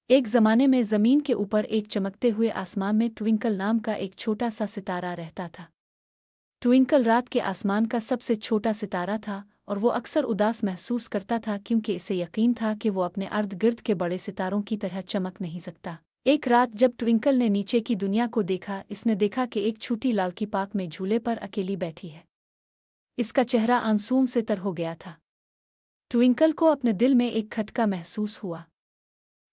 एक ज़माने में ज़मीन के ऊपर एक चमकते हुए आसमान में ट्विंकल नाम का एक छोटा सा सितारा रहता था। ट्विंकल रात के आसमान का सबसे छोटा सितारा था और वो अक्सर उदास महसूस करता था क्योंकि इसे यकीन था कि वो अपने अर्द गिर्द के बड़े सितारों की तरह चमक नहीं सकता। एक रात जब ट्विंकल ने नीचे की दुनिया को देखा, इसने देखा कि एक छोटी लड़की पार्क में झूले पर अकेली बैठी है। इसका चेहरा आंसुओं से तर हो गया था। ट्विंकल को अपने दिल में एक खटका महसूस हुआ।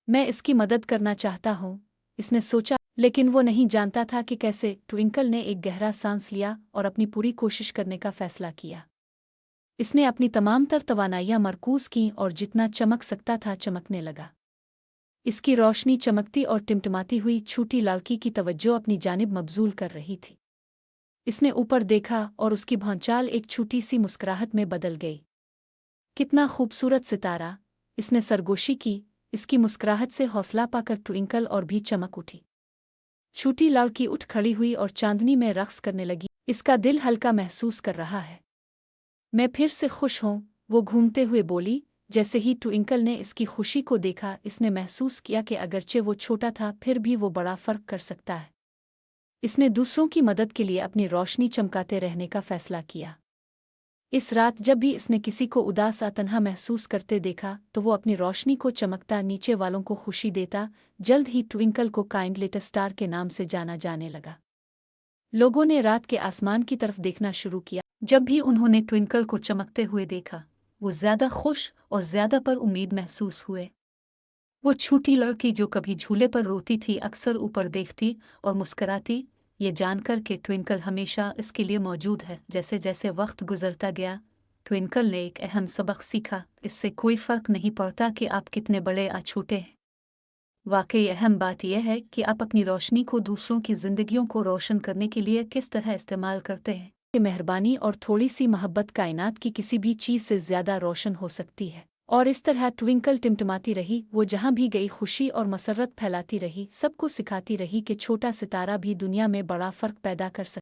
मैं इसकी मदद करना चाहता हूँ, इसने सोचा, लेकिन वो नहीं जानता था कि कैसे। ट्विंकल ने एक गहरा सांस लिया और अपनी पूरी कोशिश करने का फैसला किया। इसने अपनी तमाम तवानाइयां मरकूज कीं और जितना चमक सकता था चमकने लगा। इसकी रोशनी चमकती और टिमटिमाती हुई छोटी लड़की की तवज्जो अपनी जानिब मबजूल कर रही थी। इसने ऊपर देखा और उसकी भौंचाल एक छोटी सी मुस्कुराहट में बदल गई। कितना खूबसूरत सितारा, इसने सरगोशी की। इसकी मुस्कुराहट से हौसला पाकर ट्विंकल और भी चमक उठी। छोटी लड़की उठ खड़ी हुई और चांदनी में रक्स करने लगी। इसका दिल हल्का महसूस कर रहा है। मैं फिर से खुश हूँ, वो घूमते हुए बोली। जैसे ही ट्विंकल ने इसकी खुशी को देखा, इसने महसूस किया कि अगरचे वो छोटा था फिर भी वो बड़ा फर्क कर सकता है। इसने दूसरों की मदद के लिए अपनी रोशनी चमकाते रहने का फैसला किया। इस रात जब भी इसने किसी को उदास या तन्हा महसूस करते देखा तो वो अपनी रोशनी को चमकता नीचे वालों को खुशी देता। जल्द ही ट्विंकल को काइंड लिटिल स्टार के नाम से जाना जाने लगा। लोगों ने रात के आसमान की तरफ देखना शुरू किया। जब भी उन्होंने ट्विंकल को चमकते हुए देखा, वो ज्यादा खुश और ज्यादा पर उम्मीद महसूस हुए। वो छोटी लड़की जो कभी झूले पर रोती थी अक्सर ऊपर देखती और मुस्कराती, ये जानकर कि ट्विंकल हमेशा इसके लिए मौजूद है। जैसे जैसे वक्त गुजरता गया, ट्विंकल ने एक अहम सबक सीखा। इससे कोई फर्क नहीं पड़ता कि आप कितने बड़े या छोटे हैं। वाकई अहम बात यह है कि आप अपनी रोशनी को दूसरों की जिंदगियों को रोशन करने के लिए किस तरह इस्तेमाल करते हैं। कि मेहरबानी और थोड़ी सी मोहब्बत कायनात की किसी भी चीज़ से ज़्यादा रोशन हो सकती है। और इस तरह ट्विंकल टिमटिमाती रही। वो जहाँ भी गई खुशी और मसरत फैलाती रही, सबको सिखाती रही कि छोटा सितारा भी दुनिया में बड़ा फ़र्क पैदा कर सकता है।